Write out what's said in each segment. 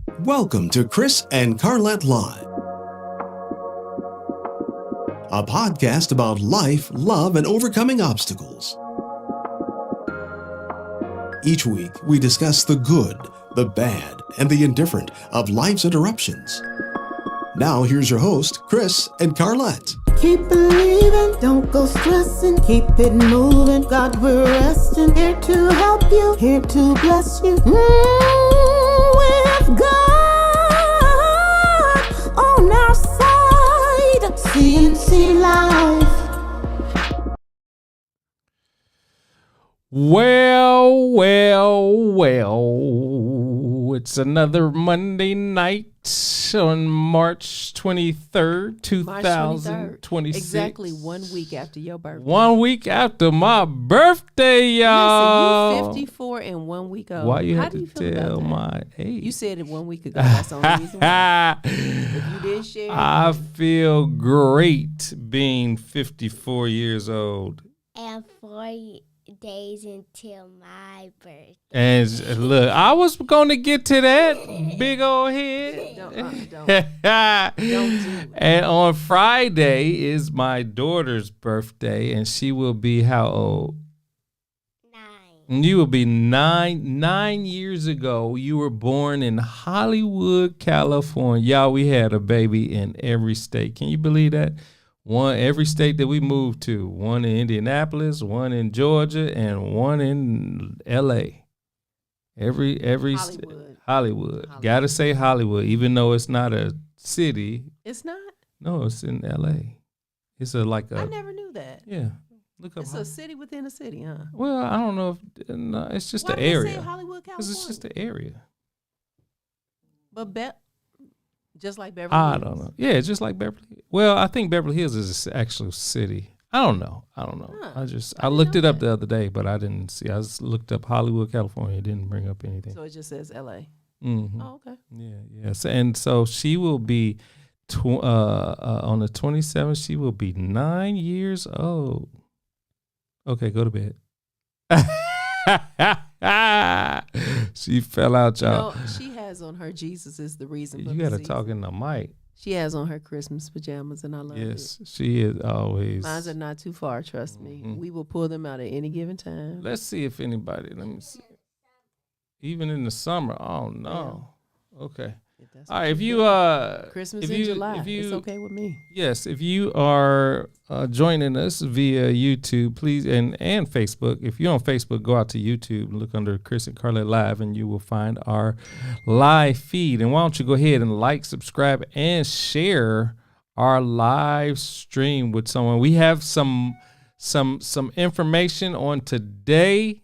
Welcome to Chris and Carlette Live, a podcast about life, love, and overcoming obstacles. Each week, we discuss the good, the bad, and the indifferent of life's interruptions. Now, here's your host, Chris and Carlette. Keep believing, don't go stressing, keep it moving. God, we're resting, here to help you, here to bless you. With God on our side, CNC Life. Well, it's another Monday night on March 23rd, 2026. Exactly 1 week after your birthday. 1 week after my birthday, y'all. Listen, you 54 and 1 week old. Why you How have do to you feel tell about that? my age? You said it 1 week ago. That's the only reason why. If you did share, I feel great being 54 years old. And 4 days until my birthday. And look, I was going to get to that big old head. don't do it. And on Friday is my daughter's birthday, and she will be how old? 9. You will be 9. 9 years ago, you were born in Hollywood, California. Y'all, we had a baby in every state. Can you believe that? Every state that we moved to. One in Indianapolis, one in Georgia, and one in L.A. Every Hollywood. Gotta say Hollywood, even though it's not a city. It's not? No, it's in L.A. It's I never knew that. Yeah. Look up. It's a city within a city, huh? Well, I don't know if no, it's just Why the do they area. say Hollywood, California? It's just the area. But just like Beverly Hills. I don't know. Yeah, just like Beverly Hills. Well, I think Beverly Hills is an actual city. I don't know. Huh. I looked it up the other day, but I didn't see. I just looked up Hollywood, California. It didn't bring up anything. So it just says L.A. Mm-hmm. Oh, okay. Yeah. And so she will be on the 27th. She will be 9 years old. Okay, go to bed. She fell out, y'all. She has on her Jesus is the reason. You got to talk in the mic. She has on her Christmas pajamas, and I love it. Yes, she is always. Mines are not too far, trust me. We will pull them out at any given time. Let's see if anybody, let me see. Even in the summer, oh no. Yeah. Okay. All right, if you Christmas in July, it's okay with me. Yes, if you are joining us via YouTube, please, and Facebook. If you're on Facebook, go out to YouTube and look under Chris and Carlette Live, and you will find our live feed. And why don't you go ahead and like, subscribe, and share our live stream with someone. We have some information on today.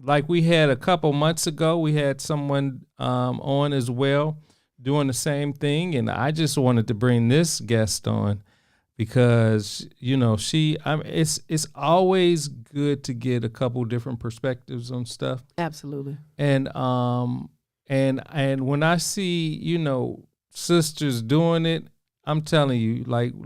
Like we had a couple months ago, we had someone on as well doing the same thing, and I just wanted to bring this guest on because it's always good to get a couple different perspectives on stuff. Absolutely. And when I see sisters doing it, I'm telling you,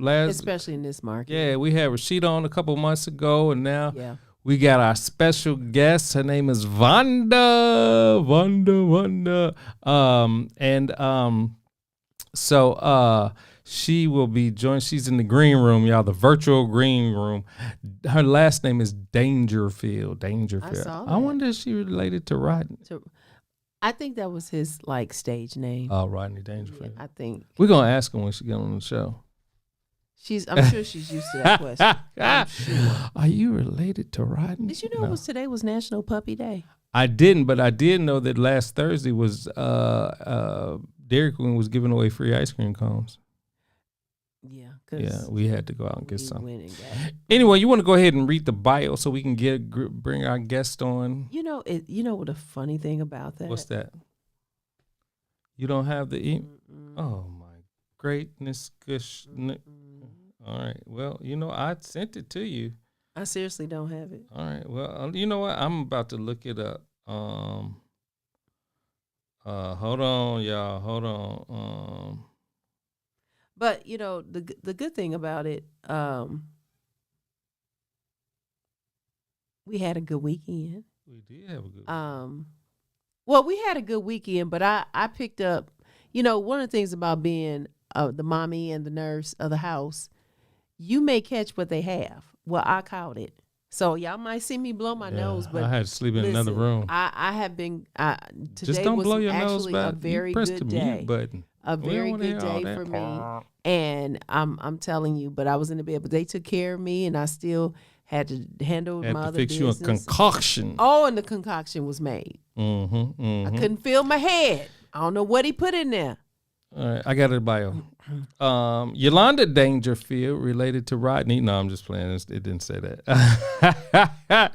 especially in this market. Yeah, we had Rashida on a couple months ago, and now. Yeah. We got our special guest. Her name is Yvonda. So she will be joined. She's in the green room, y'all, the virtual green room. Her last name is Dangerfield. I saw that. I wonder if she related to Rodney. I think that was his stage name. Oh, Rodney Dangerfield. Yeah, I think. We're going to ask him when she gets on the show. I'm sure she's used to that question. I'm sure. Are you related to Rodney? Did you know today was National Puppy Day? I didn't, but I did know that last Thursday was Dairy Queen was giving away free ice cream cones. Yeah, we had to go out and get some. Anyway, you want to go ahead and read the bio so we can bring our guest on? You know what a funny thing about that? What's that? You don't have the email? Oh my greatness, gosh. All right. Well, I sent it to you. I seriously don't have it. All right. Well, you know what? I'm about to look it up. Hold on, y'all. Hold on. But the good thing about it, we had a good weekend. We did have a good weekend. Well, we had a good weekend, but I picked up one of the things about being the mommy and the nurse of the house, you may catch what they have. Well, I caught it. So y'all might see me blow my nose, but I had to sleep in another room. I have been. Today Just don't was blow your actually nose, a very good day. Button. A very good day for me, and I'm telling you. But I was in the bed, but they took care of me, and I still had to handle my other business. You a concoction. Oh, and the concoction was made. I couldn't feel my head. I don't know what he put in there. All right, I got it bio. Yvonda Dangerfield, related to Rodney. No, I'm just playing. It didn't say that.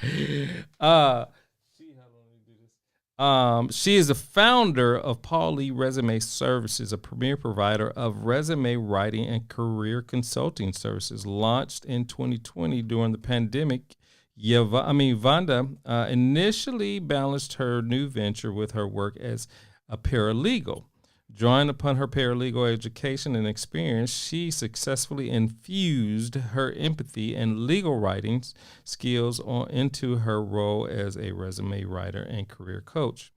She is the founder of PauLee Resume Services, a premier provider of resume writing and career consulting services. Launched in 2020 during the pandemic, Yvonda initially balanced her new venture with her work as a paralegal. Drawing upon her paralegal education and experience, she successfully infused her empathy and legal writing skills into her role as a resume writer and career coach.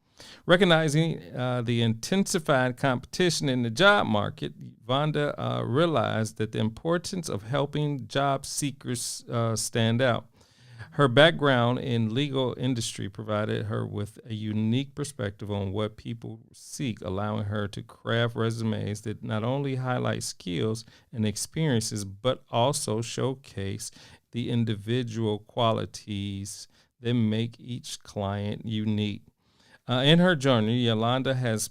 Recognizing the intensified competition in the job market, Yvonda realized that the importance of helping job seekers stand out. Her background in legal industry provided her with a unique perspective on what people seek, allowing her to craft resumes that not only highlight skills and experiences, but also showcase the individual qualities that make each client unique. In her journey, Yvonda has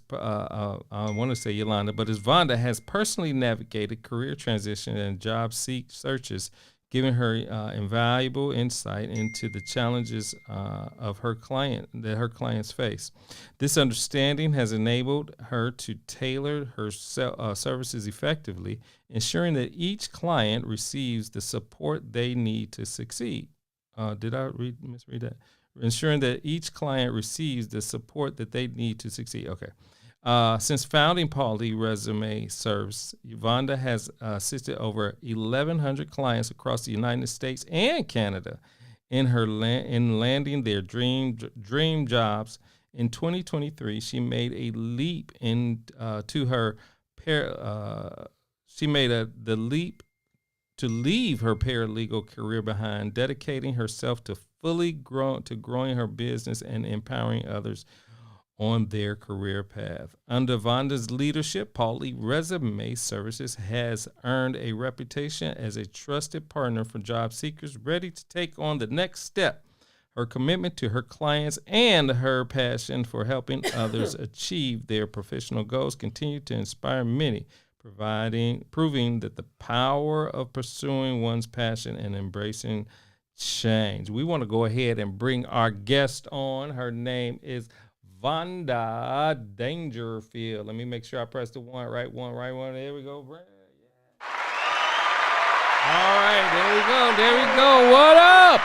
personally navigated career transition and job searches, giving her invaluable insight into the challenges of her clients face. This understanding has enabled her to tailor her services effectively, ensuring that each client receives the support they need to succeed. Did I misread that? Ensuring that each client receives the support that they need to succeed. Okay. Since founding PauLee Resume Services, Yvonda has assisted over 1,100 clients across the United States and Canada in landing their dream jobs. In 2023, she made a leap the leap to leave her paralegal career behind, dedicating herself to growing her business and empowering others on their career path. Under Yvonda's leadership, PauLee Resume Services has earned a reputation as a trusted partner for job seekers ready to take on the next step. Her commitment to her clients and her passion for helping others achieve their professional goals continue to inspire many, proving that the power of pursuing one's passion and embracing change. We want to go ahead and bring our guest on. Her name is Yvonda Dangerfield. Let me make sure I press the right one. There we go. Yeah. All right, there we go. What up?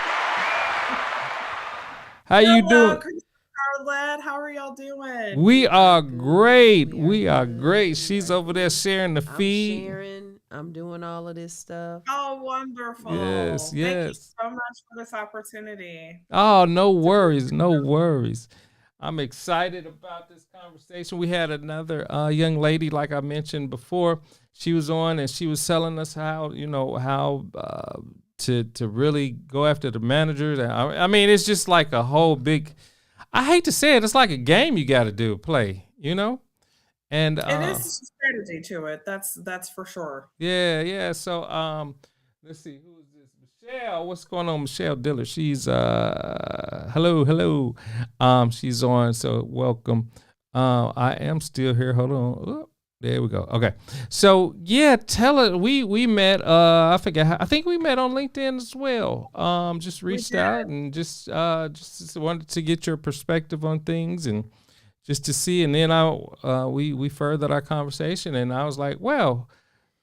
How you doing? Chris and Carlette, how are y'all doing? We are great. We are great. She's over there sharing the feed. I'm sharing. I'm doing all of this stuff. Oh, wonderful. Yes. Thank you so much for this opportunity. Oh, no worries. I'm excited about this conversation. We had another young lady, like I mentioned before. She was on and she was telling us how to really go after the managers. I mean, it's just like a whole big, I hate to say it, it's like a game you got to play, And it is a strategy to it. That's for sure. Yeah. So let's see, who is this? Michelle. What's going on, Michelle Diller? She's hello. She's on, so welcome. I am still here. Hold on. Ooh, there we go. Okay. So yeah, tell her we met. I think we met on LinkedIn as well. Just reached out and just wanted to get your perspective on things and just to see. And then we furthered our conversation, and I was like, well,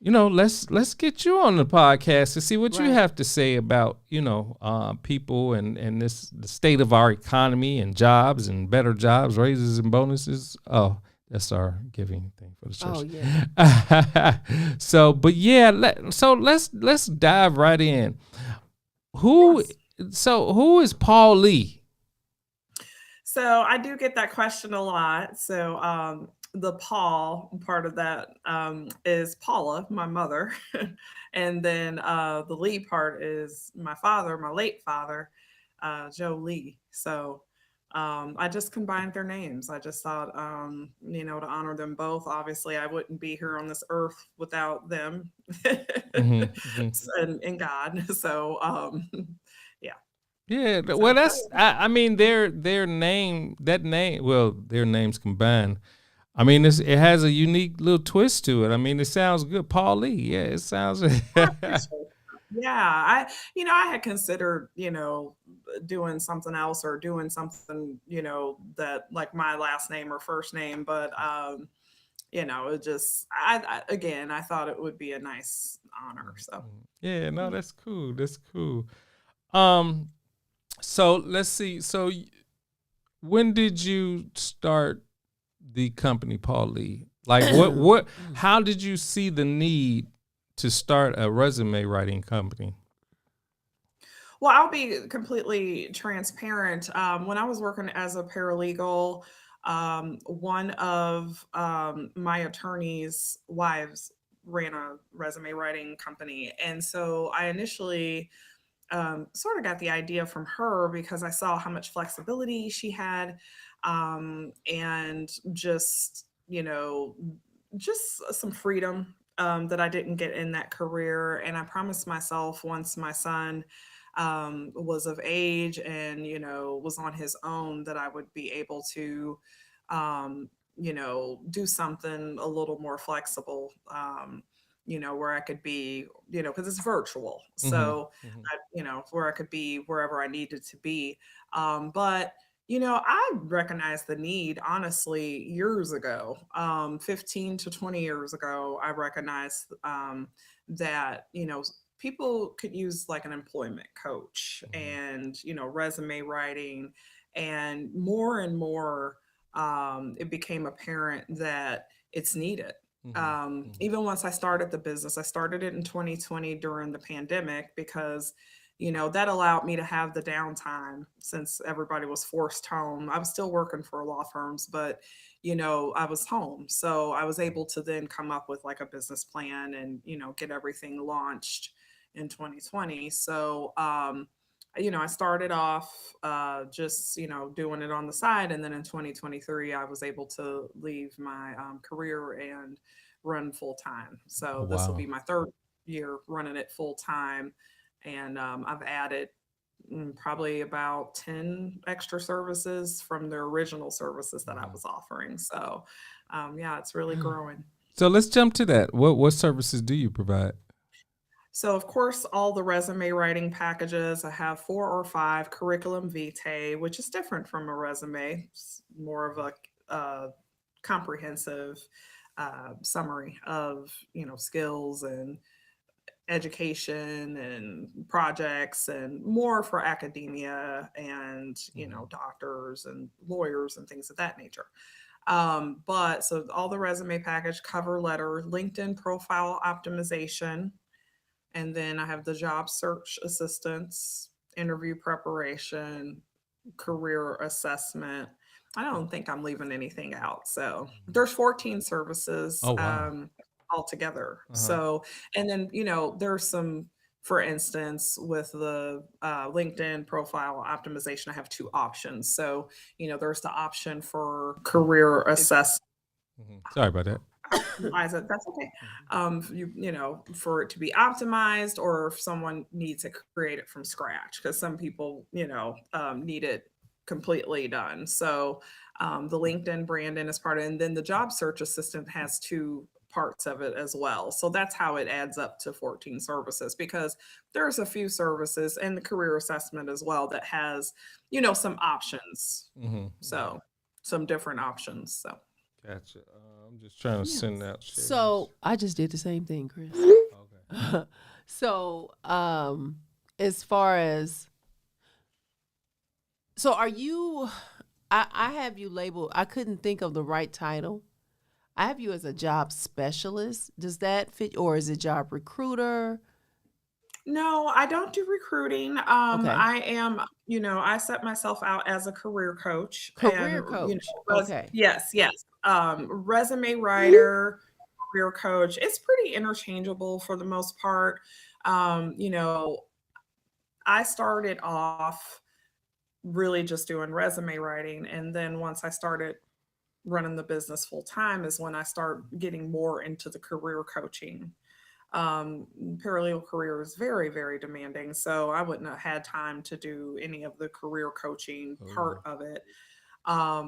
let's get you on the podcast to see what you have to say about, people and the state of our economy and jobs and better jobs, raises and bonuses. Oh, that's our giving thing for the church. Oh yeah. So, but yeah, let's dive right in. Who is PauLee? So I do get that question a lot. So the Paul part of that is Paula, my mother, and then the Lee part is my father, my late father, Joe Lee. So I just combined their names. I just thought, to honor them both. Obviously, I wouldn't be here on this earth without them Hmm. Hmm. and God. So, yeah. Yeah, So well, I mean, their name, that name, well, their names combined. I mean, it has a unique little twist to it. I mean, it sounds good. PauLee, yeah, it sounds. I appreciate that. Yeah, I had considered, doing something else or doing something, that like my last name or first name, but it just, again, I thought it would be a nice honor. So, Yeah, no, that's cool. That's cool. Um, so let's see. So when did you start the company, PauLee? Like, how did you see the need to start a resume writing company? well, I'll be completely transparent. When I was working as a paralegal, one of my attorney's wives ran a resume writing company. And so I initially sort of got the idea from her because I saw how much flexibility she had, and just some freedom that I didn't get in that career. And I promised myself once my son was of age and was on his own that I would be able to do something a little more flexible. Where I could be, because it's virtual. Hmm. So, where I could be wherever I needed to be. But, I recognized the need, honestly, years ago, 15 to 20 years ago, I recognized that, people could use like an employment coach and, resume writing, and more, it became apparent that it's needed. Even once I started the business, I started it in 2020 during the pandemic because, that allowed me to have the downtime since everybody was forced home. I was still working for law firms, but, I was home. So I was able to then come up with like a business plan and, get everything launched in 2020. So, I started off just, doing it on the side. And then in 2023, I was able to leave my career and run full time. Oh, So this will wow. be my third year running it full time. And I've added probably about 10 extra services from the original services that I was offering. So, yeah, it's really growing. So let's jump to that. What services do you provide? So, of course, all the resume writing packages, I have 4 or 5 curriculum vitae, which is different from a resume. It's more of a comprehensive summary of, skills and education and projects, and more for academia and, doctors and lawyers and things of that nature. But so all the resume package, cover letter, LinkedIn profile optimization, and then I have the job search assistance, interview preparation, career assessment. I don't think I'm leaving anything out. So there's 14 services Oh, wow. altogether. Uh-huh. So, and then, there's some, for instance, with the LinkedIn profile optimization, I have 2 options. So, there's the option for career assessment. Sorry about that. Optimize it. That's okay. For it to be optimized, or if someone needs to create it from scratch, because some people, need it completely done. So the LinkedIn branding is part of it, and then the job search assistant has 2 parts of it as well. So that's how it adds up to 14 services, because there's a few services and the career assessment as well that has, some options. Mm-hmm. So some different options. So. Gotcha. I'm just trying to send out shares. So I just did the same thing, Chris. Okay. So as far as, so are you, I have you labeled, I couldn't think of the right title. I have you as a job specialist. Does that fit, or is it job recruiter? No, I don't do recruiting. Okay. I am, I set myself out as a career coach, and Career coach. res- Okay. yes, yes. Resume writer, career coach, it's pretty interchangeable for the most part. You know, I started off really just doing resume writing. And then once I started running the business full time is when I start getting more into the career coaching. Paralegal career is very, very demanding. So I wouldn't have had time to do any of the career coaching part of it.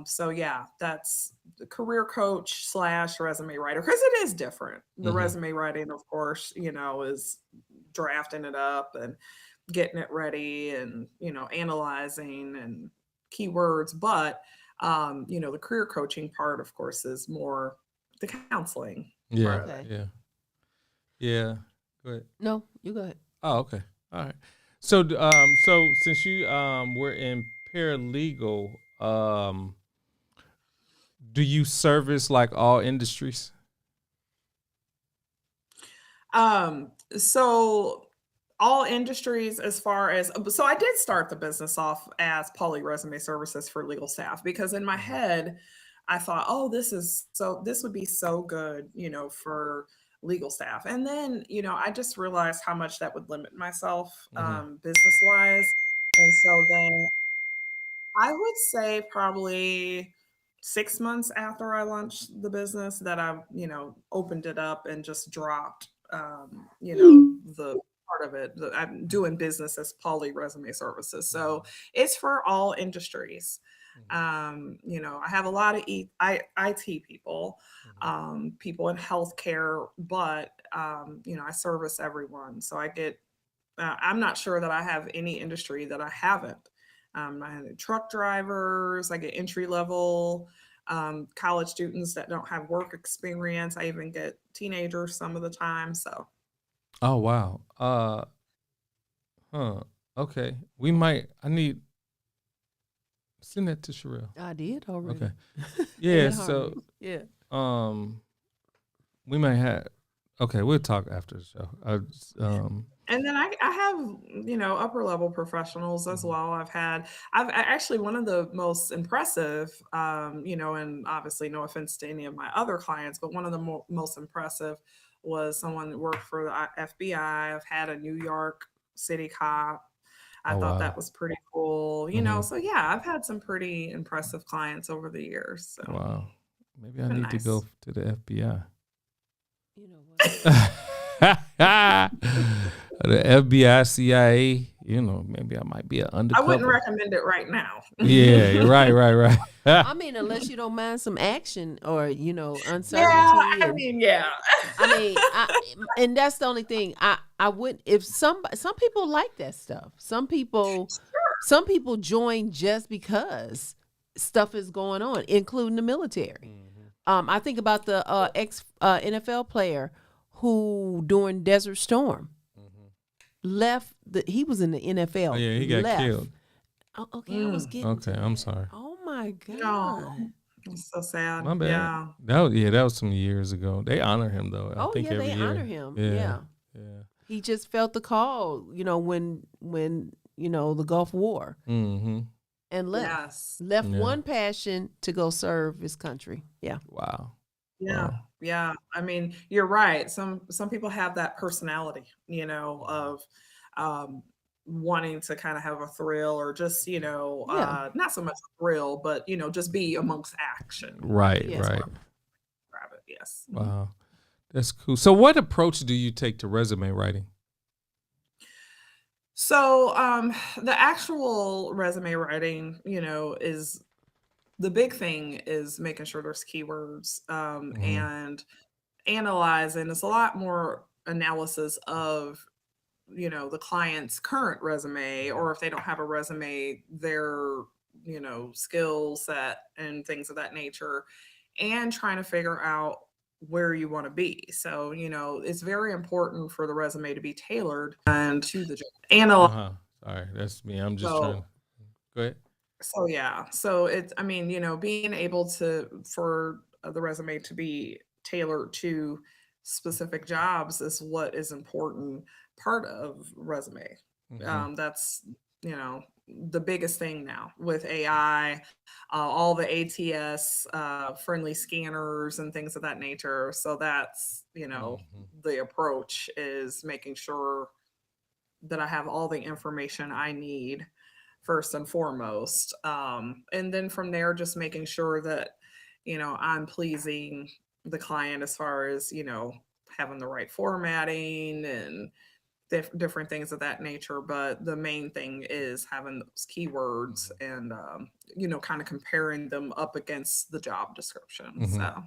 So yeah, that's the career coach slash resume writer because it is different. The resume writing, of course, you know, is drafting it up and getting it ready and, you know, analyzing and keywords. But, you know, the career coaching part, of course, is more the counseling Yeah. part of it. Yeah. Yeah. Go ahead. No, you go ahead. Oh, okay. All right. So, so since you were in paralegal, do you service like all industries? So all industries as far as so I did start the business off as PauLee Resume Services for legal staff because in my head I thought, oh, this would be so good, you know, for legal staff. And then, you know, I just realized how much that would limit myself business wise. And so then I would say probably 6 months after I launched the business that I, you know, opened it up and just dropped, you know, the part of it. I'm doing business as PauLee Resume Services. So it's for all industries. You know, I have a lot of IT people, people in healthcare, but, you know, I service everyone. So I get, I'm not sure that I have any industry that I haven't. I have truck drivers, I get entry level, college students that don't have work experience. I even get teenagers some of the time. So, Oh, wow. Okay. I need send that to Sherelle. I did already. Okay. Yeah. And So, yeah. we might have. Okay, we'll talk after the show. and then I have, you know, upper level professionals as well. Actually one of the most impressive, you know, and obviously no offense to any of my other clients, but one of the most impressive was someone that worked for the FBI. I've had a New York City cop. I Oh, thought wow. that was pretty cool, you know. So yeah, I've had some pretty impressive clients over the years. So Wow. Maybe I been need to nice. go to the FBI. You know what? The FBI, CIA, you know, maybe I might be an I undercover. wouldn't recommend it right now. Yeah, you're right. I mean, unless you don't mind some action or, you know, uncertainty. Yeah, I and- mean, yeah. and that's the only thing I would, if some people like that stuff. Some people join just because stuff is going on, including the military. I think about the ex NFL player who during Desert Storm left. He was in the NFL. Oh, yeah, he got left. killed. Oh, okay, I was getting. Okay, to I'm that. sorry. Oh my god. No, it's so sad. My bad. Yeah. That was some years ago. They honor him though. I think yeah, every they year. honor him. Yeah. He just felt the call, you know, when you know the Gulf War, Mm-hmm. and left. Yes. Left Yeah. one passion to go serve his country. Yeah. Wow. Yeah. Wow. Yeah. I mean, you're right. Some people have that personality, you know, of wanting to kind of have a thrill or just, you know, Yeah. not so much a thrill, but, you know, just be amongst action. Right. Yes. Right. Grab it. Yes. Wow. That's cool. So, what approach do you take to resume writing? So the actual resume writing, you know, is the big thing is making sure there's keywords and analyzing. It's a lot more analysis of, you know, the client's current resume, or if they don't have a resume, their, you know, skill set and things of that nature, and trying to figure out where you want to be. So, you know, it's very important for the resume to be tailored and to the job. Sorry, that's me. I'm just So- trying. Go ahead. So yeah, so it's, I mean, you know, being able for the resume to be tailored to specific jobs is what is important part of resume. Mhm. That's the biggest thing now with AI, all the ATS friendly scanners and things of that nature. So that's, the approach is making sure that I have all the information I need first and foremost. And then from there, just making sure that, I'm pleasing the client as far as, having the right formatting and different things of that nature. But the main thing is having those keywords and, kind of comparing them up against the job description. So.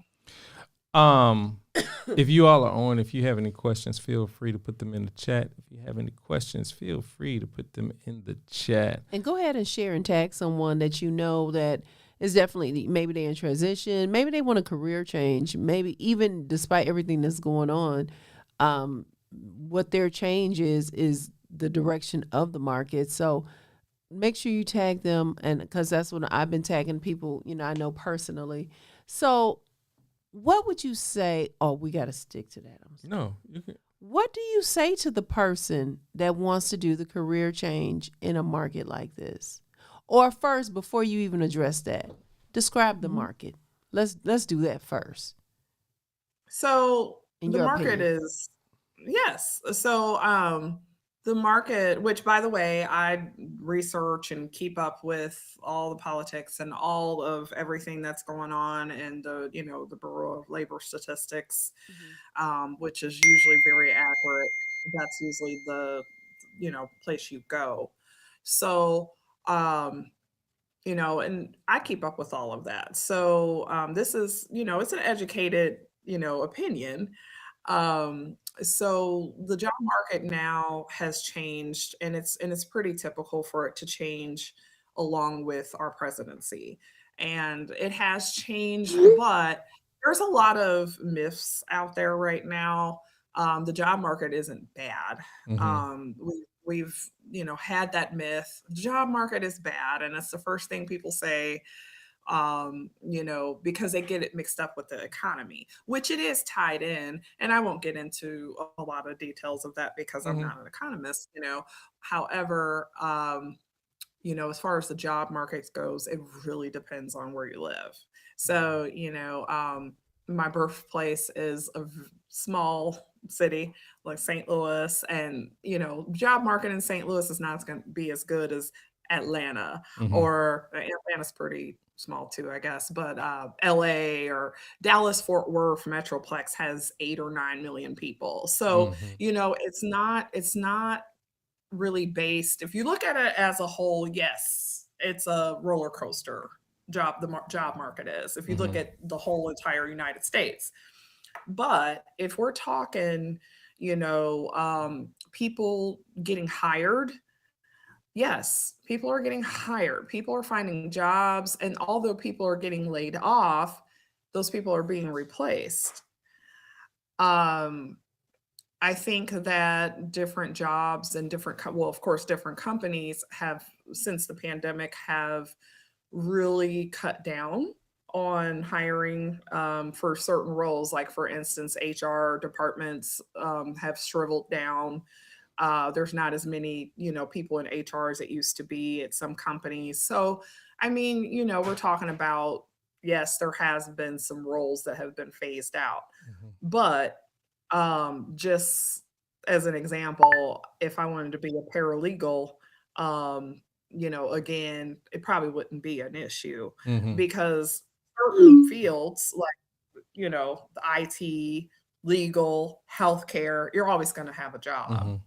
If you all are on, if you have any questions, feel free to put them in the chat. If you have any questions, feel free to put them in the chat. And go ahead and share and tag someone that you know that is definitely, maybe they're in transition, maybe they want a career change, maybe even despite everything that's going on, what their change is the direction of the market. So make sure you tag them, and because that's what I've been tagging people, I know personally. So what would you say? Oh, we got to stick to that. No, you can. What do you say to the person that wants to do the career change in a market like this? Or first, before you even address that, describe the market. Let's do that first. So In the your market opinion. is, yes. So the market, which by the way, I research and keep up with all the politics and all of everything that's going on in the Bureau of Labor Statistics, which is usually very accurate. That's usually the, place you go. So, and I keep up with all of that. So this is, it's an educated, opinion. So the job market now has changed, and it's pretty typical for it to change along with our presidency. And it has changed, but there's a lot of myths out there right now. The job market isn't bad. We've had that myth. The job market is bad, and it's the first thing people say, because they get it mixed up with the economy, which it is tied in. And I won't get into a lot of details of that because I'm not an economist, However, as far as the job market goes, it really depends on where you live. So, my birthplace is a small city like St. Louis, and, job market in St. Louis is not going to be as good as Atlanta, or Atlanta's pretty small too, I guess, but LA or Dallas Fort Worth Metroplex has 8 or 9 million people. So, it's not really based. If you look at it as a whole, yes, it's a roller coaster job. The job market is, if you look at the whole entire United States. But if we're talking, people getting hired, yes, people are getting hired. People are finding jobs. And although people are getting laid off, those people are being replaced. I think that different jobs and of course, different companies have, since the pandemic, have really cut down on hiring for certain roles. Like, for instance, HR departments have shriveled down. There's not as many, people in HR as it used to be at some companies. So, I mean, we're talking about, yes, there has been some roles that have been phased out. But just as an example, if I wanted to be a paralegal, again, it probably wouldn't be an issue because certain fields like, the IT, legal, healthcare, you're always going to have a job.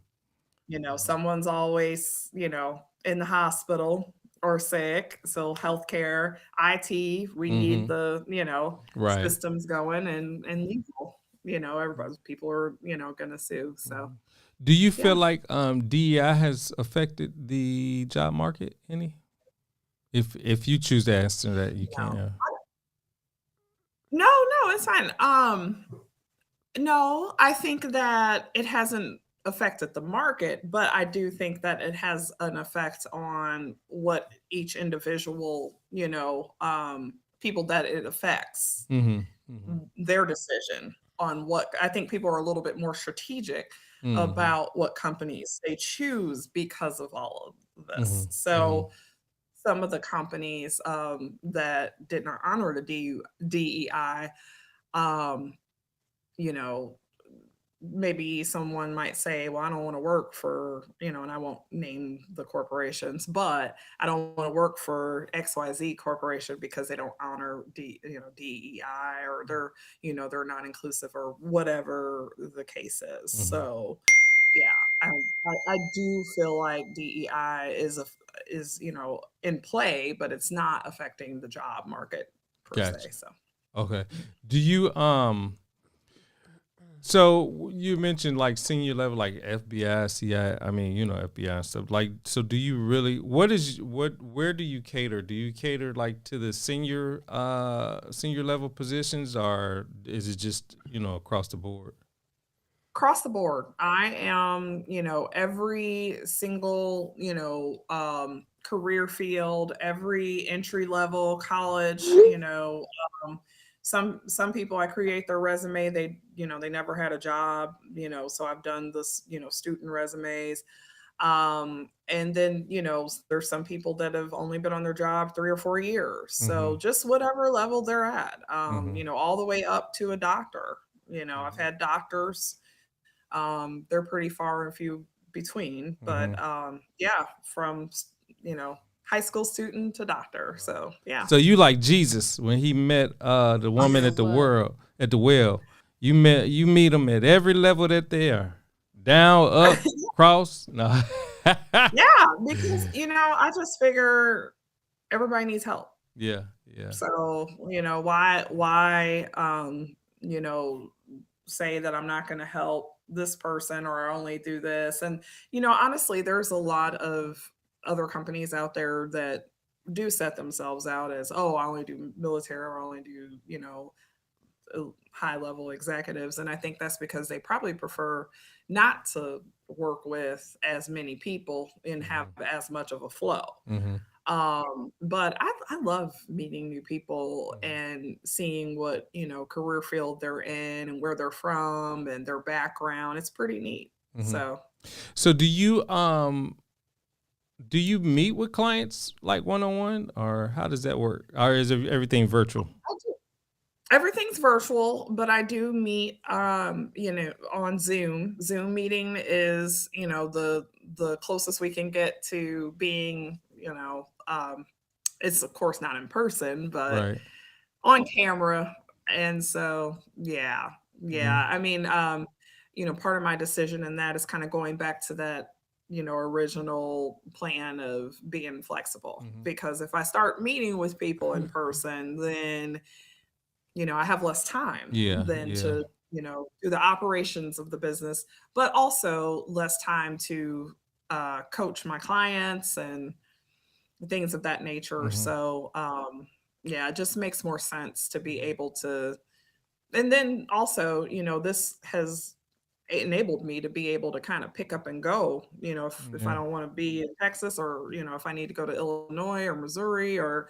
Someone's always, in the hospital or sick. So healthcare, IT, we need the, Right. systems going, and legal, people are, going to sue. So Do you feel like DEI has affected the job market any? If you choose to answer that, you can. No, it's fine. No, I think that it hasn't affected the market, but I do think that it has an effect on what each individual, people that it affects, their decision. what I think people are a little bit more strategic about what companies they choose because of all of this. So some of the companies that did not honor the DEI, you know, maybe someone might say, well, I don't want to work for, and I won't name the corporations, but I don't want to work for XYZ corporation because they don't honor DEI, or they're not inclusive, or whatever the case is. So yeah, I do feel like DEI is in play, but it's not affecting the job market per se. So okay, do you so you mentioned like senior level, like FBI, CIA, I mean, FBI and stuff. Like, so do you really, where do you cater? Do you cater like to the senior level positions, or is it just, across the board? Across the board. I am, every single, career field, every entry level college, some people, I create their resume, they never had a job, so I've done this, student resumes. And then, there's some people that have only been on their job 3 or 4 years. So just whatever level they're at, all the way up to a doctor. I've had doctors, they're pretty far and few between, but from, high school student to doctor. So yeah. So you like Jesus when he met the woman at the well. You meet them at every level that they are. Down, up, cross. No. Yeah, because I just figure everybody needs help. Yeah. So, why say that I'm not going to help this person, or I only do this. And, honestly, there's a lot of other companies out there that do set themselves out as, oh, I only do military, or I only do, high level executives. And I think that's because they probably prefer not to work with as many people and have as much of a flow. But I love meeting new people and seeing what, career field they're in and where they're from and their background. It's pretty neat. So do you meet with clients like one-on-one, or how does that work? Or is everything virtual? Everything's virtual, but I do meet, on Zoom. Zoom meeting is, the closest we can get to being, it's of course not in person, but on camera. And so, yeah. I mean, part of my decision in that is kind of going back to that, original plan of being flexible, because if I start meeting with people in person, then, I have less time to, do the operations of the business, but also less time to coach my clients and things of that nature. So, it just makes more sense to be able to, and then also, this has enabled me to be able to kind of pick up and go, if I don't want to be in Texas, or, if I need to go to Illinois or Missouri or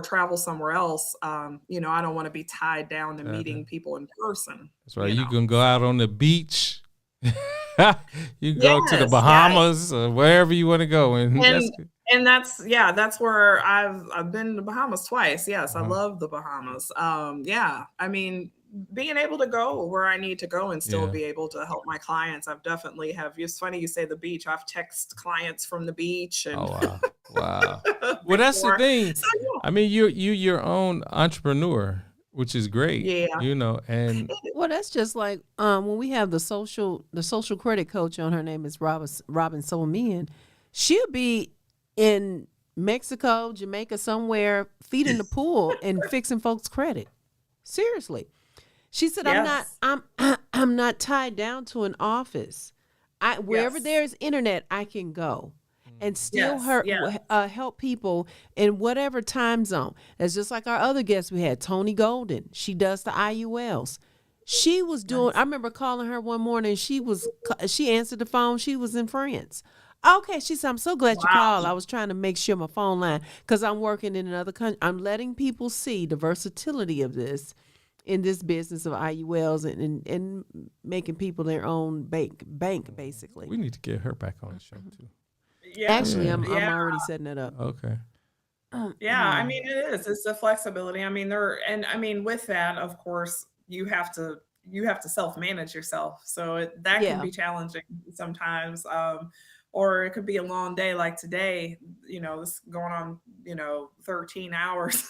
travel somewhere else, I don't want to be tied down to meeting people in person. That's right. You can go out on the beach. You go to the Bahamas or wherever you want to go. And that's where I've been to the Bahamas twice. Yes. I love the Bahamas. I mean, being able to go where I need to go and still be able to help my clients. I've definitely it's funny you say the beach. I've texted clients from the beach. And wow. Well, that's the thing. So, I mean, you're your own entrepreneur, which is great. And well, that's just like when we have the social credit coach on. Her name is Robin Solomon. She'll be in Mexico, Jamaica, somewhere, feeding the pool and fixing folks' credit. Seriously. She said, I'm not tied down to an office. Wherever there's internet, I can go and still help people in whatever time zone. It's just like our other guest we had, Tony Golden. She does the IULs. She was doing, I remember calling her one morning. She answered the phone. She was in France. Okay, she said, I'm so glad you called. I was trying to make sure my phone line, because I'm working in another country. I'm letting people see the versatility of this. in this business of IULs and making people their own bank basically. We need to get her back on the show too. Yeah. Actually, I'm Yeah. already setting it up. Okay. Yeah, I mean it is. It's the flexibility. I mean with that, of course, you have to self-manage yourself. So that Yeah. can be challenging sometimes. Or it could be a long day like today, it's going on, 13 hours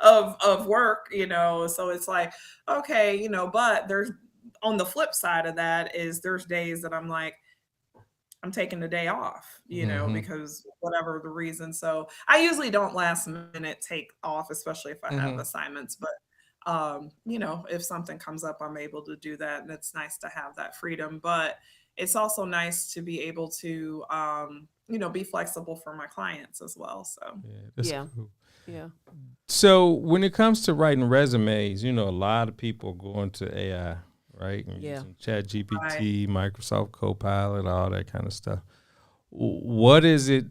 of work, so it's like, okay, but there's on the flip side of that is there's days that I'm like, I'm taking the day off, because whatever the reason. So I usually don't last minute take off, especially if I have assignments. But, if something comes up, I'm able to do that. And it's nice to have that freedom. But it's also nice to be able to, be flexible for my clients as well. So, that's Yeah. cool. Yeah. So when it comes to writing resumes, a lot of people go into AI, right? And Yeah. using ChatGPT, Microsoft Copilot, all that kind of stuff. What is it?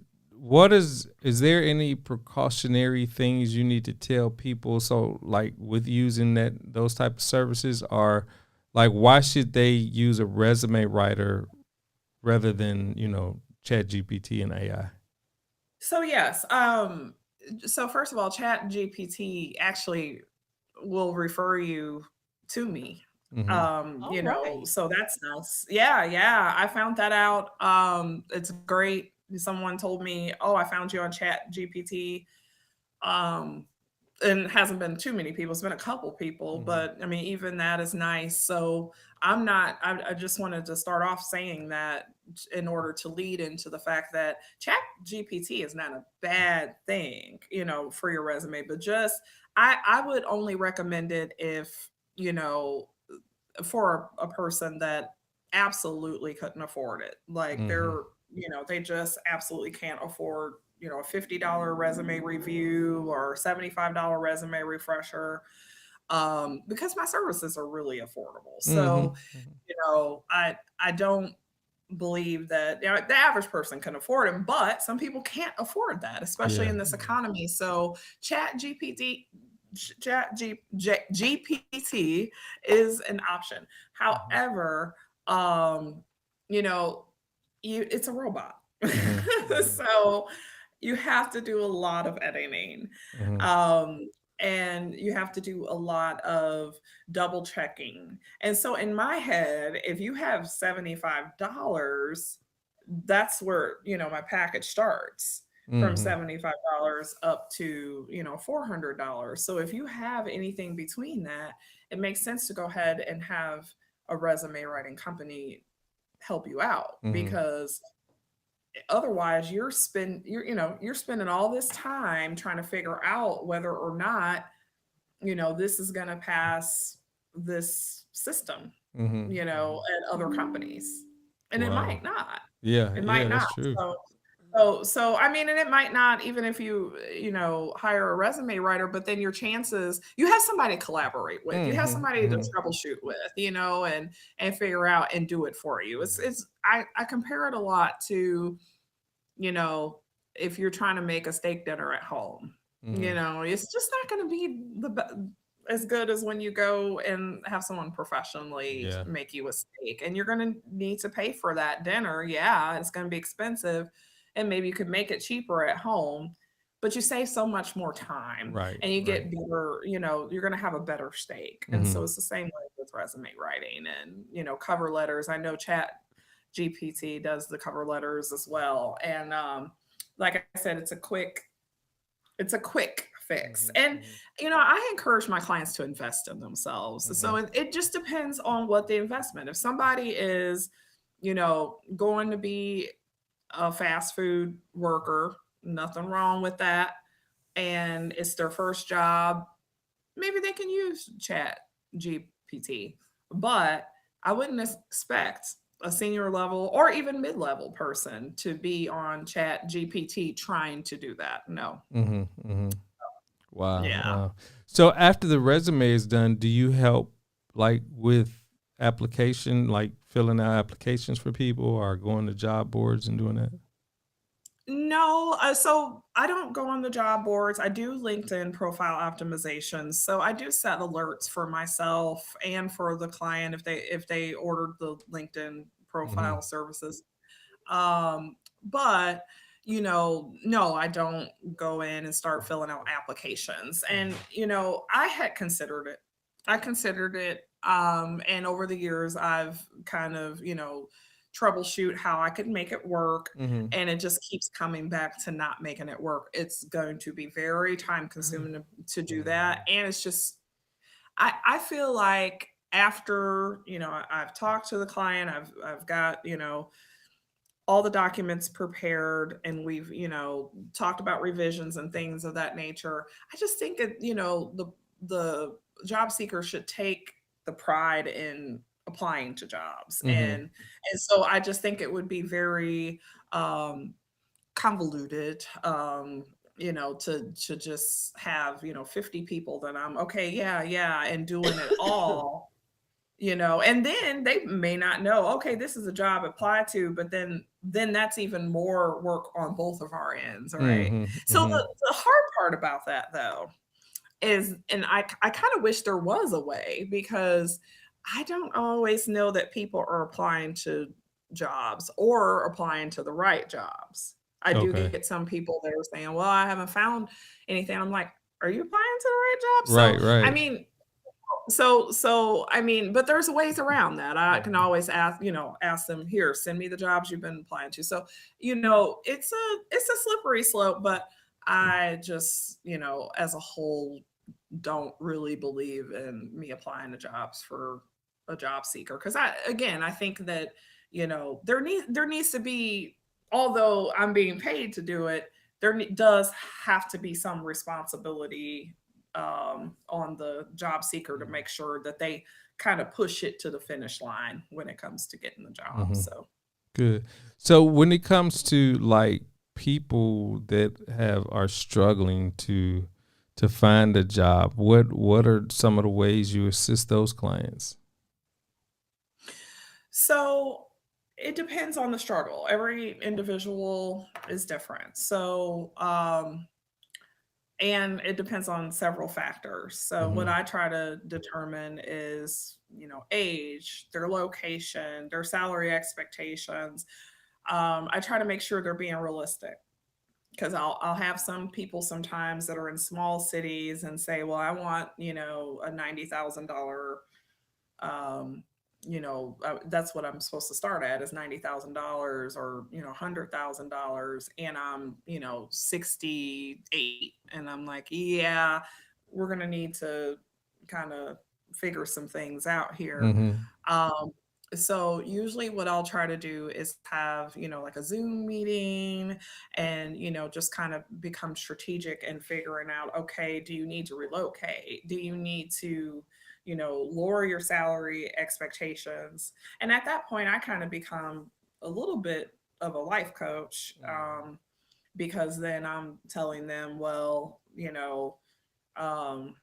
Is there any precautionary things you need to tell people? So like with using those type of services, or like why should they use a resume writer rather than, ChatGPT and AI? So yes. So first of all, ChatGPT actually will refer you to me. Right. So that's nice. Yeah. I found that out. It's great. Someone told me, "Oh, I found you on ChatGPT." And it hasn't been too many people. It's been a couple people, but I mean, even that is nice. So I just wanted to start off saying that in order to lead into the fact that Chat GPT is not a bad thing, for your resume, but just, I would only recommend it if, for a person that absolutely couldn't afford it. Like they just absolutely can't afford, a $50 resume review or $75 resume refresher, because my services are really affordable. So, I don't believe that the average person can afford them, but some people can't afford that, especially in this economy. So GPT is an option. However, it's a robot. So you have to do a lot of editing. And you have to do a lot of double checking. And so in my head, if you have $75, that's where, my package starts from $75 up to, $400. So if you have anything between that, it makes sense to go ahead and have a resume writing company help you out, because otherwise you're spending all this time trying to figure out whether or not, this is going to pass this system, at other companies. And it might not. It might not. That's true. So I mean, and it might not, even if you hire a resume writer, but then your chances, you have somebody to collaborate with, you have somebody to troubleshoot with, and figure out and do it for you. I compare it a lot to, if you're trying to make a steak dinner at home, it's just not going to be as good as when you go and have someone professionally make you a steak, and you're going to need to pay for that dinner. Yeah, it's going to be expensive. And maybe you could make it cheaper at home, but you save so much more time, and you get better, you're going to have a better steak. And so it's the same way with resume writing and, cover letters. I know Chat GPT does the cover letters as well. And like I said, it's a quick fix. And, I encourage my clients to invest in themselves. So it just depends on what the investment. If somebody is, going to be a fast food worker, nothing wrong with that, and it's their first job, maybe they can use Chat GPT. But I wouldn't expect a senior level or even mid-level person to be on Chat GPT trying to do that. No. Wow. Yeah. Wow. So after the resume is done, do you help like with application, like filling out applications for people or going to job boards and doing that? No, so I don't go on the job boards. I do LinkedIn profile optimizations. So I do set alerts for myself and for the client if they ordered the LinkedIn Mm-hmm. profile services. But no, I don't go in and start filling out applications. And I had considered it. I considered it. And over the years, I've kind of troubleshoot how I could make it work, Mm-hmm. and it just keeps coming back to not making it work. It's going to be very time consuming to do that, and it's just I feel like after I've talked to the client, I've got all the documents prepared, and we've talked about revisions and things of that nature. I just think that the job seeker should take the pride in applying to jobs, Mm-hmm. and so I just think it would be very convoluted, to just have 50 people that I'm okay, yeah, and doing it all, and then they may not know, okay, this is a job apply to, but then that's even more work on both of our ends, right? Mm-hmm. So Mm-hmm. the hard part about that though is, and I kind of wish there was a way, because I don't always know that people are applying to jobs or applying to the right jobs. I do Okay. get some people that are saying, well, I haven't found anything. I'm like, are you applying to the right job? So Right. I Right. mean, I mean, but there's ways around that. I can always ask them, here, send me the jobs you've been applying to. So, it's a slippery slope, but I just, as a whole, don't really believe in me applying to jobs for a job seeker. Cause I think that, there needs to be, although I'm being paid to do it, does have to be some responsibility on the job seeker to make sure that they kind of push it to the finish line when it comes to getting the job. Mm-hmm. So, Good. So when it comes to like people that are struggling to find a job, what are some of the ways you assist those clients? so it depends on the struggle. Every individual is different. So, and it depends on several factors. So what Mm-hmm. I try to determine is, age, their location, their salary expectations. I try to make sure they're being realistic, because I'll have some people sometimes that are in small cities and say, well, I want a $90,000, um, that's what I'm supposed to start at, is $90,000, or $100,000, and I'm 68, and I'm like, yeah, we're gonna need to kind of figure some things out here. Mm-hmm. Um, so usually what I'll try to do is have, like a Zoom meeting, and, just kind of become strategic in figuring out, okay, do you need to relocate? Do you need to, lower your salary expectations? And at that point, I kind of become a little bit of a life coach, because then I'm telling them, well, um,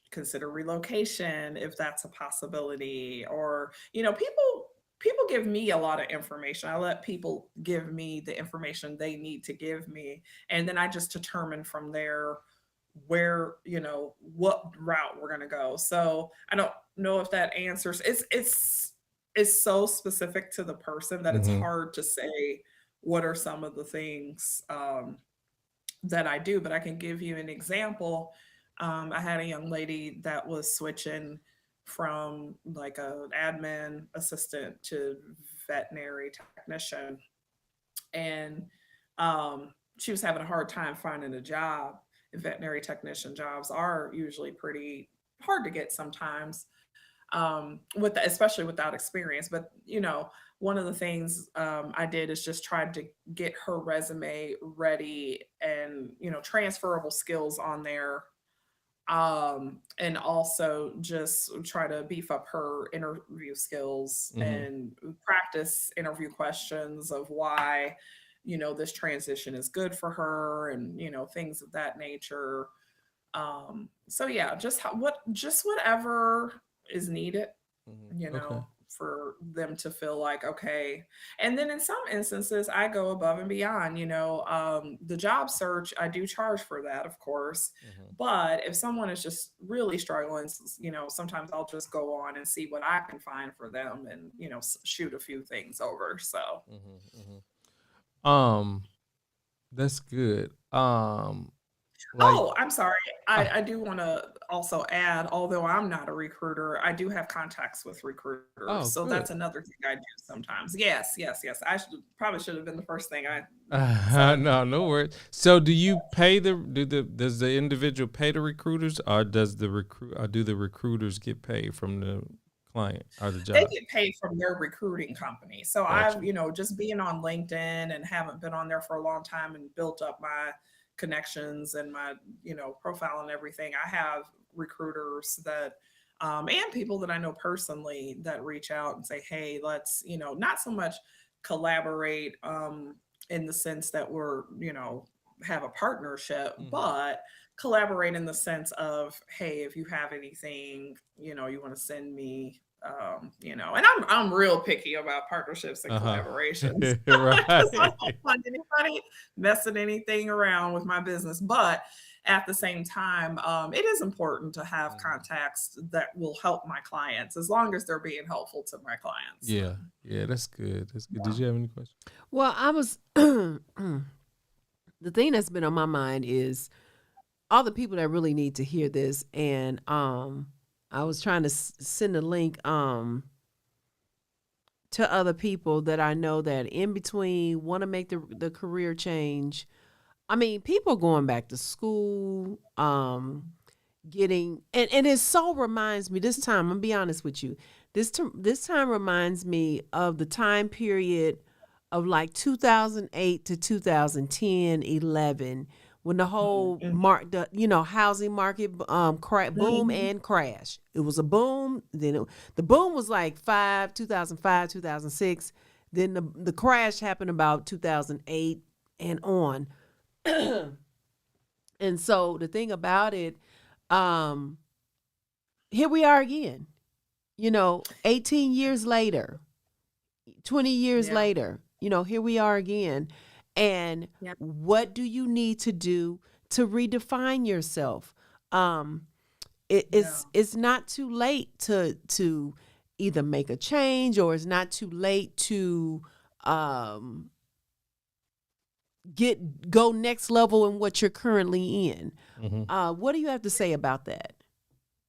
consider relocation if that's a possibility. Or people give me a lot of information. I let people give me the information they need to give me, and then I just determine from there where, what route we're going to go. So I don't know if that answers. It's so specific to the person that it's Mm-hmm. hard to say what are some of the things that I do, but I can give you an example. I had a young lady that was switching from like an admin assistant to veterinary technician, and she was having a hard time finding a job. Veterinary technician jobs are usually pretty hard to get sometimes, especially without experience. But one of the things I did is just tried to get her resume ready, and transferable skills on there, and also just try to beef up her interview skills Mm-hmm. and practice interview questions of why this transition is good for her, and things of that nature. So yeah, just whatever is needed, Mm-hmm. Okay. for them to feel like, okay. And then in some instances, I go above and beyond, the job search, I do charge for that, of course. Mhm. But if someone is just really struggling, sometimes I'll just go on and see what I can find for them and, shoot a few things over. So. Mhm. Um, that's good. Like, Oh, I'm sorry. I do want to also add, although I'm not a recruiter, I do have contacts with recruiters. oh, So good. that's another thing I do sometimes. Yes, yes, yes. Probably should have been the first thing I said. No worries. So, do you pay does the individual pay the recruiters, or do the recruiters get paid from the client or the They job? get paid from their recruiting company. So Gotcha. I've, just being on LinkedIn and haven't been on there for a long time and built up my connections and my, profile and everything. I have recruiters that and people that I know personally that reach out and say, hey, let's, not so much collaborate in the sense that we're, have a partnership, Mhm. but collaborate in the sense of, hey, if you have anything, you want to send me, and I'm real picky about partnerships and Uh-huh. collaborations because I don't Right. want anybody messing anything around with my business. But at the same time, it is important to have Mhm. contacts that will help my clients as long as they're being helpful to my clients. Yeah. Yeah, that's good. That's good. Did Yeah. you have any questions? Well, I was the thing that's been on my mind is all the people that really need to hear this, and I was trying to send a link to other people that I know that in between want to make the career change. I mean, people going back to school, getting and it so reminds me this time. I'm gonna be honest with you. This time reminds me of the time period of like 2008 to 2010, 11, when the whole Mhm. housing market boom Mhm. and crash. It was a boom, then the boom was like 2005, 2006. Then the crash happened about 2008 and on. And so the thing about it, um, here we are again, 18 years later, 20 years Yeah. later, here we are again. And Yeah. what do you need to do to redefine yourself? Um, Yeah. it's not too late to either make a change, or it's not too late to um go next level in what you're currently in. Mhm. What do you have to say about that?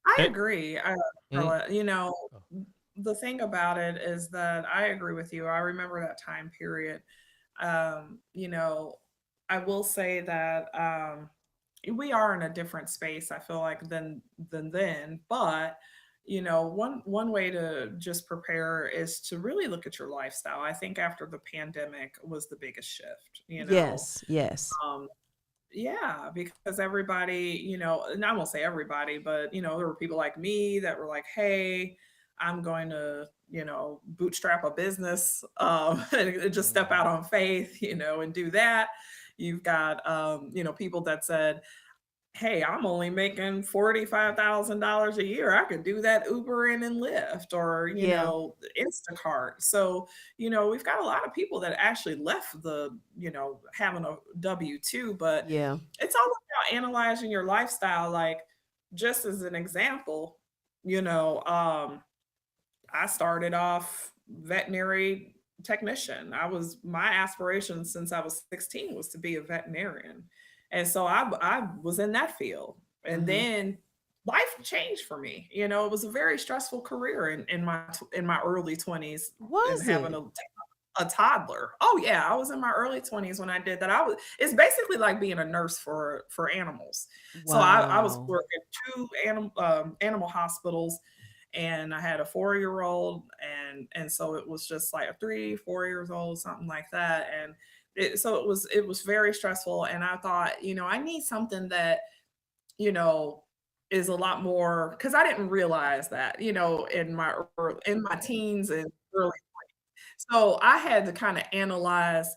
I Eh, agree. mhm. Carla, the thing about it is that I agree with you. I remember that time period. Um, you know, I will say that we are in a different space, I feel like, than then. But one way to just prepare is to really look at your lifestyle. I think after the pandemic was the biggest shift. Yes, yes. Um, yeah, because everybody, and I won't say everybody, but there were people like me that were like, "Hey, I'm going to, bootstrap a business, and just step out Mhm. on faith, and do that." You've got, people that said, hey, I'm only making $45,000 a year. I could do that Uber in and Lyft or, Yeah, Instacart. So, we've got a lot of people that actually left having a W-2, but yeah. it's all about analyzing your lifestyle. Like, just as an example, I started off veterinary technician. My aspiration since I was 16 was to be a veterinarian. And so I was in that field. And Mm-hmm. then life changed for me. It was a very stressful career in my early 20s and Was having it? a toddler. Oh yeah, I was in my early 20s when I did that. It's basically like being a nurse for animals. So I was Wow. working two animal hospitals, and I had a 4-year old, and so it was just like a 3-4 years old, something like that. And so it was very stressful. And I thought, I need something that, you know, is a lot more, because I didn't realize that, in my teens and early. So I had to kind of analyze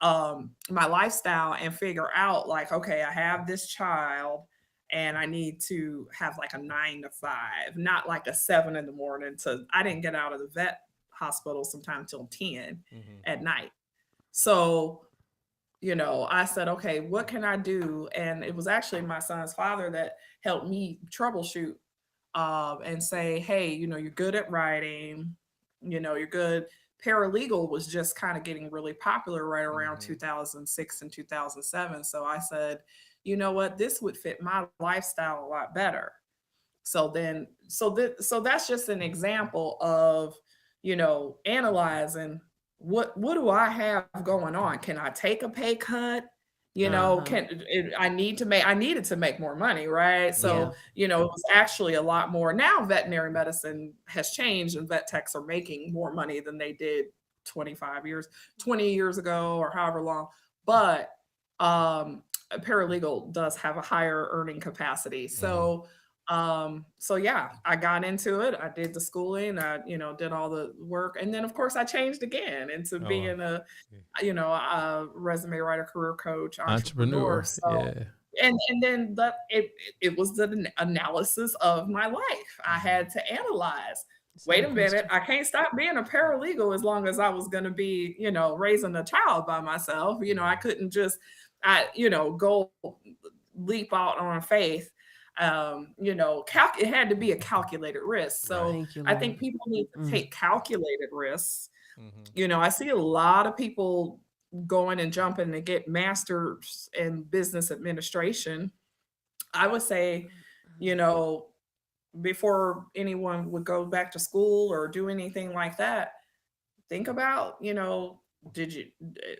my lifestyle and figure out, like, okay, I have this child and I need to have like a 9 to 5, not like a 7 in the morning. I didn't get out of the vet hospital sometimes till 10 Mhm. at night. So, I said, okay, what can I do? And it was actually my son's father that helped me troubleshoot, and say, hey, you're good at writing, you're good. Paralegal was just kind of getting really popular right around Mhm. 2006 and 2007. So I said, you know what, this would fit my lifestyle a lot better. So that's just an example of, analyzing what do I have going on? Can I take a pay cut? Uh-huh. I needed to make more money, right? Yeah. So, it was actually a lot more. Now veterinary medicine has changed and vet techs are making more money than they did 25 years, 20 years ago or however long. But a paralegal does have a higher earning capacity. Mhm. So yeah, I got into it. I did the schooling. I, did all the work, and then of course I changed again into Oh, wow. being a, Yeah. a resume writer, career coach, entrepreneur. Entrepreneur. So, Yeah. and then it was the analysis of my life. I Mhm. had to analyze. It's Wait not a a minute, question. I can't stop being a paralegal as long as I was going to be, raising a child by myself. I Mhm. couldn't just, go leap out on faith. It had to be a calculated risk. Right. So Thank you, I Lord. think people need to Mm. take calculated risks. Mhm. I see a lot of people going and jumping to get masters in business administration. I would say, you know, before anyone would go back to school or do anything like that, think about, did you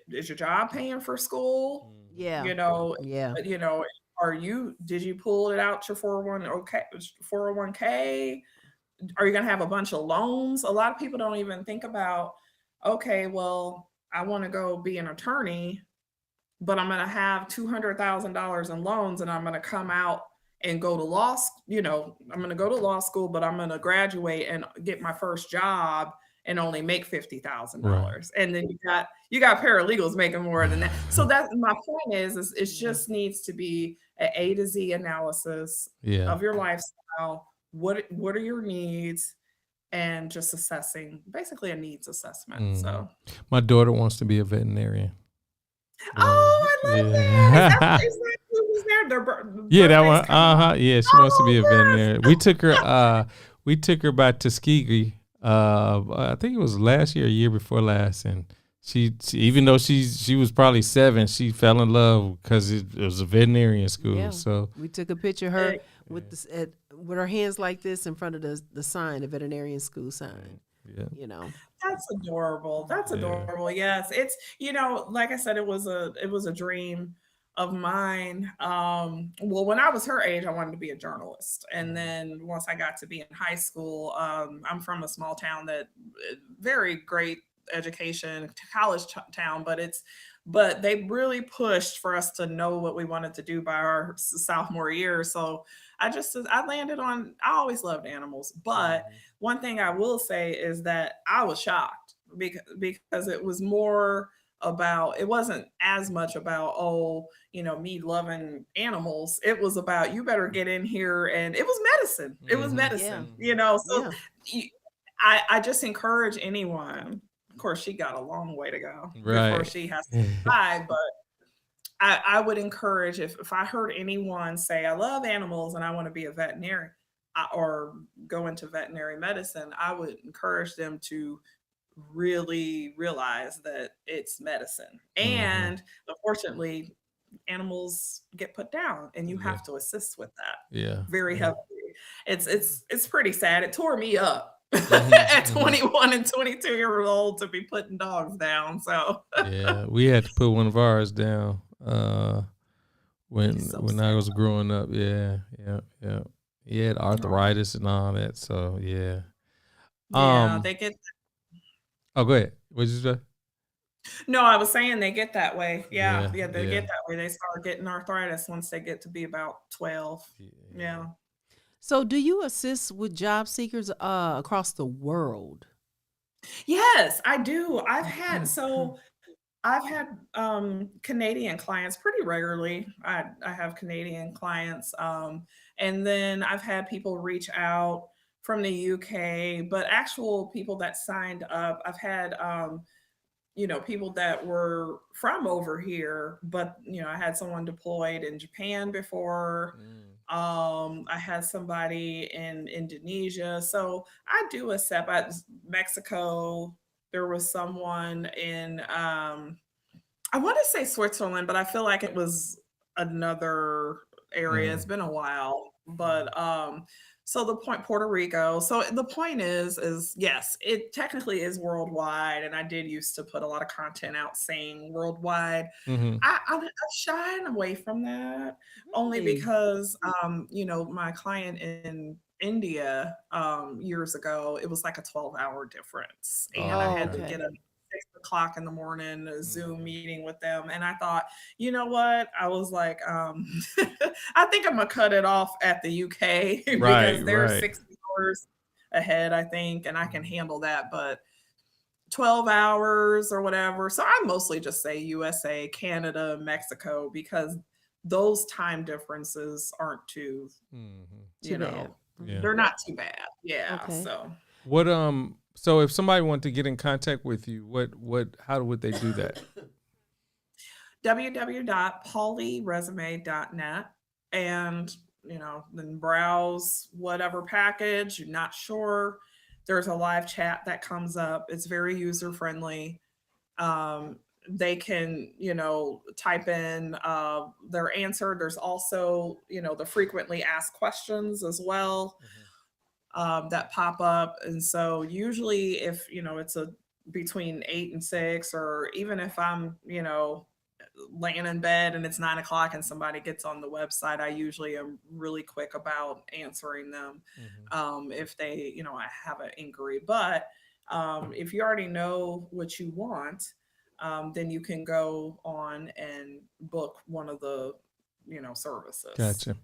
is your job paying for school? Mhm. Yeah. You know, Yeah. you know, did you pull it out your 401k? Are you going to have a bunch of loans? A lot of people don't even think about, okay, well, I want to go be an attorney, but I'm going to have $200,000 in loans and I'm going to come out and go to I'm going to go to law school, but I'm going to graduate and get my first job and only make Right. $50,000. And then you got paralegals making more than that. So that's my point is it Yeah. just needs to be an A to Z analysis Yeah. of your lifestyle. What are your needs? And just assessing, basically a needs assessment. Mhm. So, My daughter wants to be a veterinarian. Yeah. oh, I love that. Yeah. Is that who's there? Their Yeah, that birthday's one. coming up. Yeah, she wants to be Oh, a yes. veterinarian. We took her by Tuskegee. I think it was last year, or year before last, and she even though she was probably 7, she fell in love because it was a veterinarian school. Yeah. So We took a picture of her Eh, with with her hands like this in front of the sign, the veterinarian school sign. yeah, You know. That's adorable. That's yeah. adorable. Yes. It's, like I said, it was a dream of mine. Well, when I was her age, I wanted to be a journalist. And then once I got to be in high school, I'm from a small town that very great education, college town, but they really pushed for us to know what we wanted to do by our sophomore year. So I landed on, I always loved animals, but Mhm. one thing I will say is that I was shocked because it was more about, it wasn't as much about, me loving animals. It was about, you better get in here, and it was medicine. It was Mhm. Yeah. medicine, Mhm. so Yeah. you- I just encourage anyone. Of course, she got a long way to go before Right. she has to decide, but I would encourage, if I heard anyone say, I love animals and I want to be a veterinarian, or go into veterinary medicine, I would encourage them to really realize that it's medicine. Mhm. And unfortunately, animals get put down and you Yeah. have to assist with that Yeah. very Yeah. heavily. It's pretty sad. It tore me up Mhm. at Mhm. 21 and 22-year old to be putting dogs down. So Yeah. We had to put one of ours down. it's so When sad. I was growing up. Yeah. Yeah. Yeah. He had Oh, arthritis and all that. So yeah. yeah, Um. they get. Oh, go ahead. What'd you say? No, I was saying they get that way. Yeah, Yeah. yeah, they Yeah. get that way. They start getting arthritis once they get to be about 12. Yeah. Yeah. So, do you assist with job seekers across the world? Yes, I do. I've had Canadian clients pretty regularly. I have Canadian clients, and then I've had people reach out from the UK, but actual people that signed up, I've had people that were from over here, but I had someone deployed in Japan before. I had somebody in Indonesia. So I do accept Mexico. There was someone in I want to say Switzerland, but I feel like it was another area. It's been a while, but so the point Puerto Rico. So the point is yes, it technically is worldwide, and I did used to put a lot of content out saying worldwide. Mm-hmm. I'm shying away from that only Really? because my client in India years ago, it was like a 12-hour difference, and I Oh, had to okay. get a 6 o'clock in the morning a Zoom meeting with them, and I thought, you know what? I was like, I think I'm gonna cut it off at the UK Right, because they're right. 6 hours ahead, I think, and I can handle that, but 12 hours or whatever. So I mostly just say USA, Canada, Mexico, because those time differences aren't too, Mm-hmm. Too bad. Yeah. they're not too bad. Yeah. Okay. So What so if somebody wanted to get in contact with you, how would they do that? www.pauleeresume.net, and then browse whatever package you're not sure. There's a live chat that comes up. It's very user friendly. They can type in their answer. There's also the frequently asked questions as well that pop up. And so usually if it's a between 8 and 6, or even if I'm laying in bed and it's 9 o'clock and somebody gets on the website, I usually am really quick about answering them if they I have an inquiry. But if you already know what you want, then you can go on and book one of the services. Gotcha.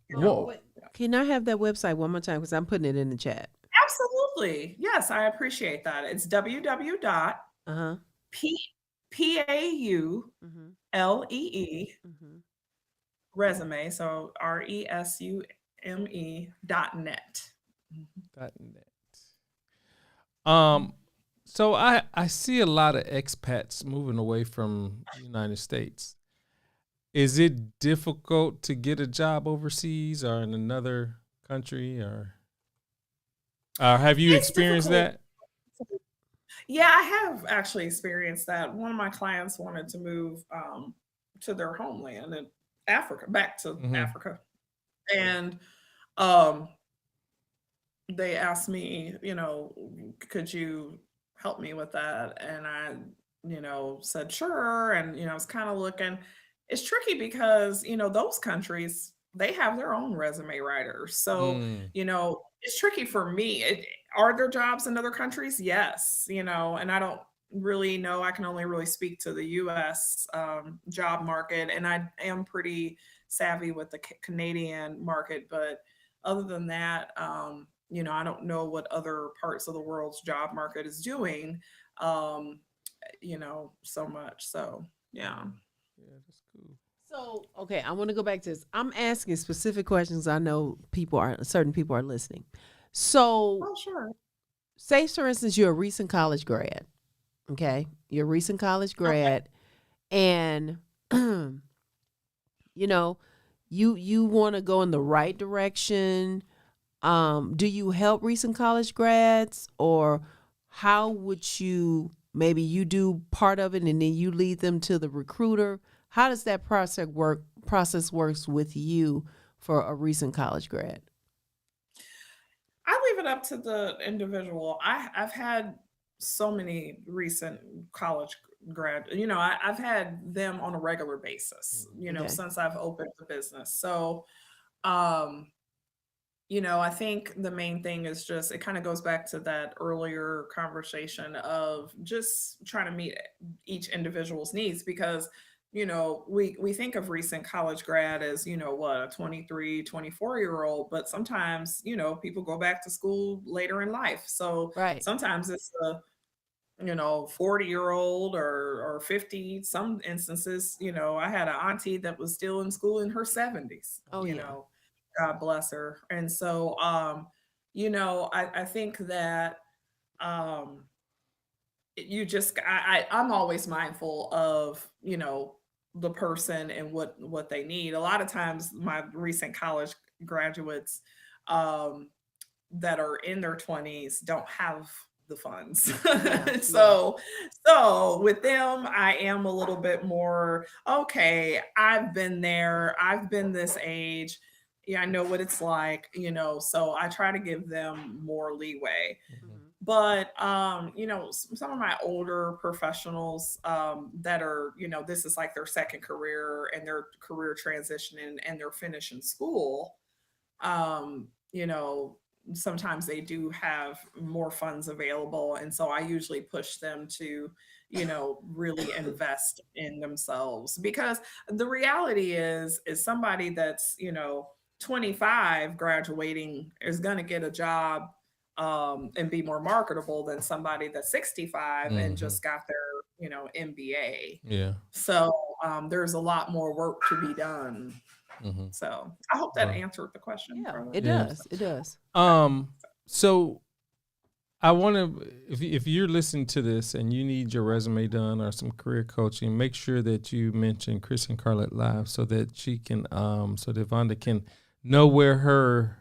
You know, Whoa. Can I have that website one more time? Because I'm putting it in the chat. Absolutely. Yes, I appreciate that. It's www.paulee Uh huh. Mm-hmm. Mm-hmm. resume, so resume.net. .net. So I see a lot of expats moving away from the United States. Is it difficult to get a job overseas or in another country, or have you It's experienced difficult. that? Yeah, I have actually experienced that. One of my clients wanted to move to their homeland in Africa, back to Mm-hmm. Africa. And um, they asked me, could you help me with that? And I, said sure. And, I was kind of looking. It's tricky because, those countries, they have their own resume writers. So, Mm. It's tricky for me. Are there jobs in other countries? Yes, and I don't really know. I can only really speak to the US job market, and I am pretty savvy with the Canadian market. But other than that, I don't know what other parts of the world's job market is doing, so much. So, yeah. Yeah, that's cool. So, okay, I want to go back to this. I'm asking specific questions. I know certain people are listening. So, Oh, sure. say for instance, you're a recent college grad. Okay, you're a recent college Okay. grad, and you want to go in the right direction. Do you help recent college grads, or how would you? Maybe you do part of it, and then you lead them to the recruiter. How does that process works with you for a recent college grad? I leave it up to the individual. I've had so many recent college I've had them on a regular basis, Okay. since I've opened the business. So, um, I think the main thing is just it kind of goes back to that earlier conversation of just trying to meet each individual's needs, because we think of recent college grad as what, a 23, 24-year-old, but sometimes people go back to school later in life. So Right. sometimes it's a 40-year-old or 50. Some instances, I had an auntie that was still in school in her 70s. Oh, yeah. God bless her. And so I think that I'm always mindful of, the person and what they need. A lot of times my recent college graduates um that are in their 20s don't have the funds. Yeah, yeah. So with them, I am a little bit more, okay, I've been there, I've been this age. Yeah, I know what it's like, so I try to give them more leeway. Mhm. But some of my older professionals that are, this is like their second career and their career transitioning and they're finishing school, um, you know, sometimes they do have more funds available. And so I usually push them to, really invest in themselves, because the reality is somebody that's, 25 graduating is going to get a job and be more marketable than somebody that's 65 and Mm-hmm. just got their, MBA. Yeah. So there's a lot more work to be done. Mm-hmm. So I hope that Right. answered the question. Yeah, Carla. it Yeah. does. It does. So I want to, if you're listening to this and you need your resume done or some career coaching, make sure that you mention Chris and Carlette Live so that she can, so that Yvonda can know where her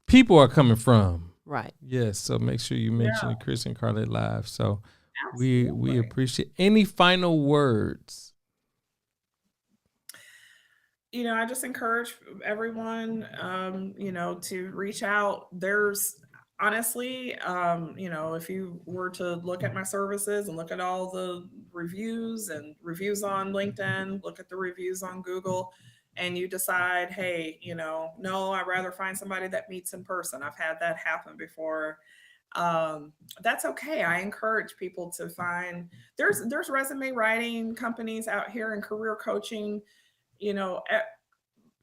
people are coming from. Right. Yes. So make sure you mention Chris and Carlette Live. So we Absolutely. appreciate any final words. I just encourage everyone, to reach out. There's honestly, if you were to look at my services and look at all the reviews on LinkedIn, look at the reviews on Google, and you decide, hey, no, I'd rather find somebody that meets in person. I've had that happen before. That's okay. I encourage people to find, there's resume writing companies out here and career coaching.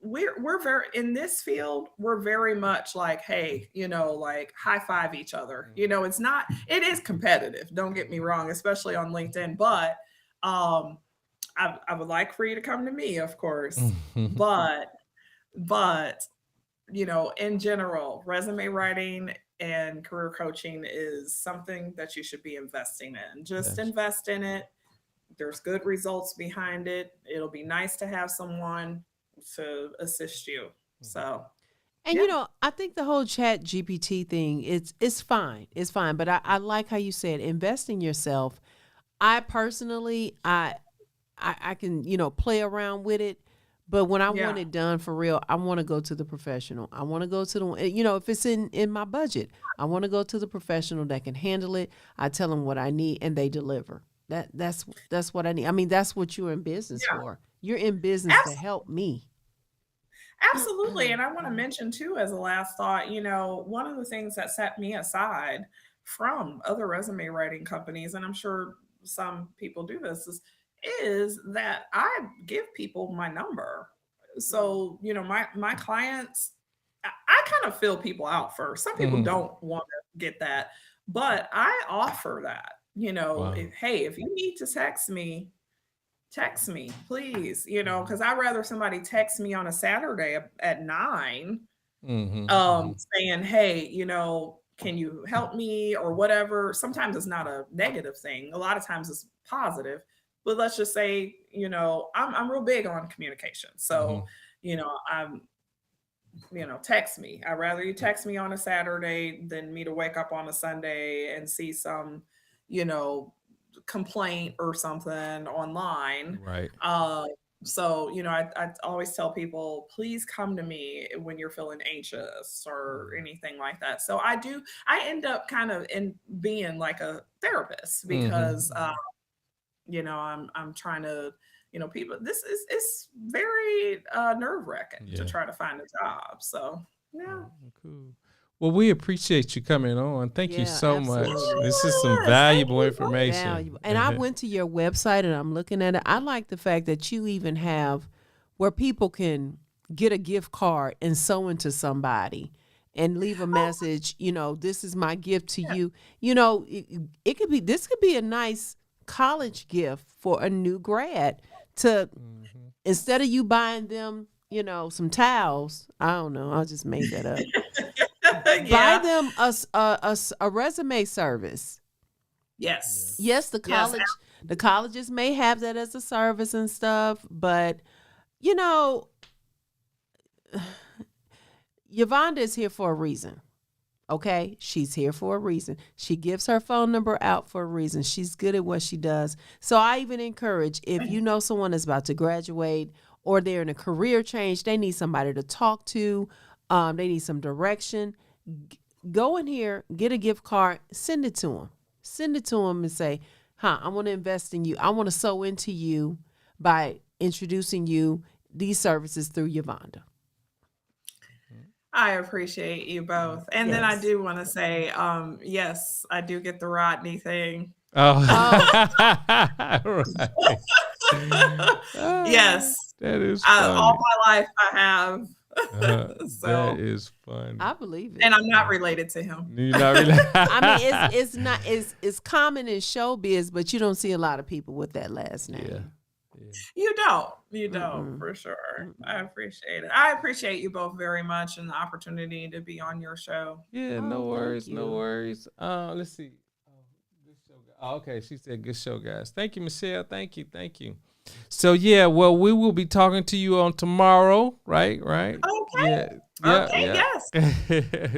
We're very, in this field, we're very much like, hey, like high five each other. It is competitive, don't get me wrong, especially on LinkedIn, but I would like for you to come to me, of course. but in general, resume writing and career coaching is something that you should be investing in. Just Yes. invest in it. There's good results behind it. It'll be nice to have someone to assist you. So, And Yeah. I think the whole Chat GPT thing, it's fine. It's fine. But I like how you said invest in yourself. I personally I can, play around with it. But when I want Yeah. it done for real, I want to go to the professional. I want to go to the if it's in my budget, I want to go to the professional that can handle it. I tell them what I need and they deliver. That's what I need. I mean, that's what you're in business Yeah. for. You're in business to Abs- help me. Absolutely. And I want to mention too, as a last thought, one of the things that set me aside from other resume writing companies, and I'm sure some people do this, is that I give people my number. So, my clients, I kind of fill people out first. Some people Mhm. don't want to get that, but I offer that, Wow. hey, if you need to text me, please, because I'd rather somebody text me on a Saturday at 9, Mm-hmm. saying, hey, can you help me or whatever. Sometimes it's not a negative thing. A lot of times it's positive. But let's just say, I'm real big on communication. So, I'm, text me. I'd rather you text me on a Saturday than me to wake up on a Sunday and see some, complaint or something online. Right. So, I always tell people, please come to me when you're feeling anxious or anything like that. So I end up kind of in being like a therapist because, I'm trying to, people, it's very nerve wracking Yeah. to try to find a job. So, yeah. Cool. Well, we appreciate you coming on. Thank you Yeah, so much. absolutely. This is some Yes, valuable thank you. information. Valuable. And I went to your website and I'm looking at it. I like the fact that you even have where people can get a gift card and sew into somebody and leave a message, this is my gift to you. It could be, this could be a nice college gift for a new grad to, instead of you buying them some towels. I don't know. I just made that up. Yeah. Buy them a resume service. Yes. Yes, the colleges may have that as a service and stuff, but Yvonda is here for a reason. Okay, she's here for a reason. She gives her phone number out for a reason. She's good at what she does. So I even encourage, if you know someone is about to graduate or they're in a career change, they need somebody to talk to, they need some direction, go in here, get a gift card, send it to them. Send it to them and say, I want to invest in you. I want to sow into you by introducing you these services through Yvonda. I appreciate you both. And then I do want to say, yes, I do get the Rodney thing. Oh. Right. Yes. That is funny. All my life I have. So that is funny. I believe it. And I'm not related to him. You're not related. I mean, it's common in showbiz, but you don't see a lot of people with that last name. Yeah. You don't, for sure. I appreciate it. I appreciate you both very much and the opportunity to be on your show. Yeah, no worries. Let's see. Good show, guys. Okay, she said good show, guys. Thank you, Michelle. Thank you. So yeah, well, we will be talking to you on tomorrow, right? Okay. Yes.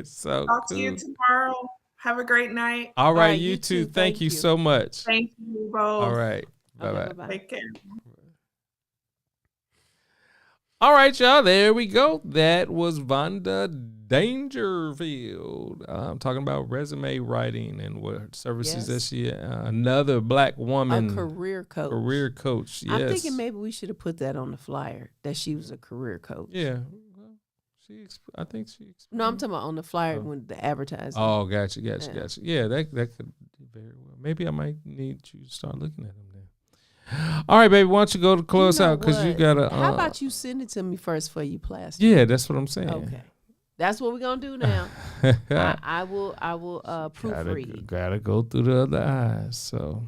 So talk to you tomorrow. Have a great night. All right, you too. Thank you so much. Thank you both. All right. Okay, Bye-bye. Take care. All right, y'all. There we go. That was Yvonda Dangerfield. Talking about resume writing and what services that she, another Black woman. A career coach. Career coach, yes. I'm thinking maybe we should have put that on the flyer, that she was a career coach. Yeah. Well, I think she. No, I'm talking about on the flyer when the advertising. Oh, gotcha. Yeah, that could be very well. Maybe I might need you to start looking at them then. All right, baby. Why don't you go to close out because you gotta. How about you send it to me first for you plaster? Yeah, that's what I'm saying. Okay, that's what we're gonna do now. I will proofread. Gotta go through the other eyes. So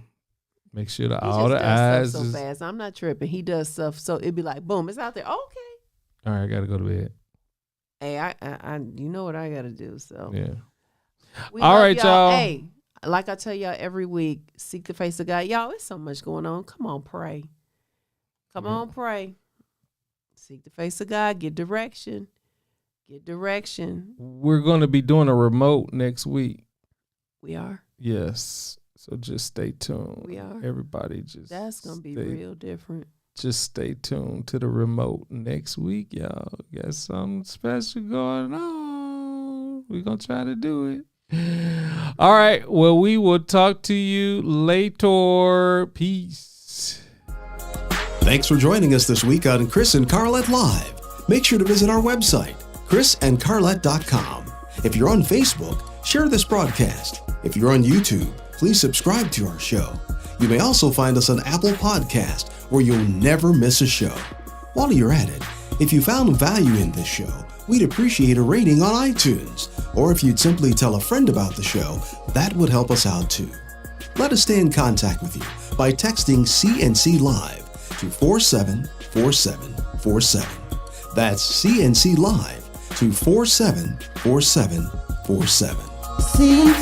make sure all just the does eyes stuff is so fast. I'm not tripping. He does stuff so it'd be like boom, it's out there. Okay. All right, I gotta go to bed. Hey, I you know what I gotta do. So yeah. All right, y'all. Hey. Like I tell y'all every week, seek the face of God. Y'all, there's so much going on. Come on, pray. Come on, pray. Seek the face of God. Get direction. We're going to be doing a remote next week. We are? Yes. So just stay tuned. We are? Everybody That's going to be real different. Just stay tuned to the remote next week, y'all. Got something special going on. We're going to try to do it. All right. Well, we will talk to you later. Peace. Thanks for joining us this week on Chris and Carlette Live. Make sure to visit our website, chrisandcarlette.com. If you're on Facebook, share this broadcast. If you're on YouTube, please subscribe to our show. You may also find us on Apple Podcast, where you'll never miss a show. While you're at it, if you found value in this show, we'd appreciate a rating on iTunes. Or if you'd simply tell a friend about the show, that would help us out too. Let us stay in contact with you by texting CNC Live to 474747. That's CNC Live to 474747. See.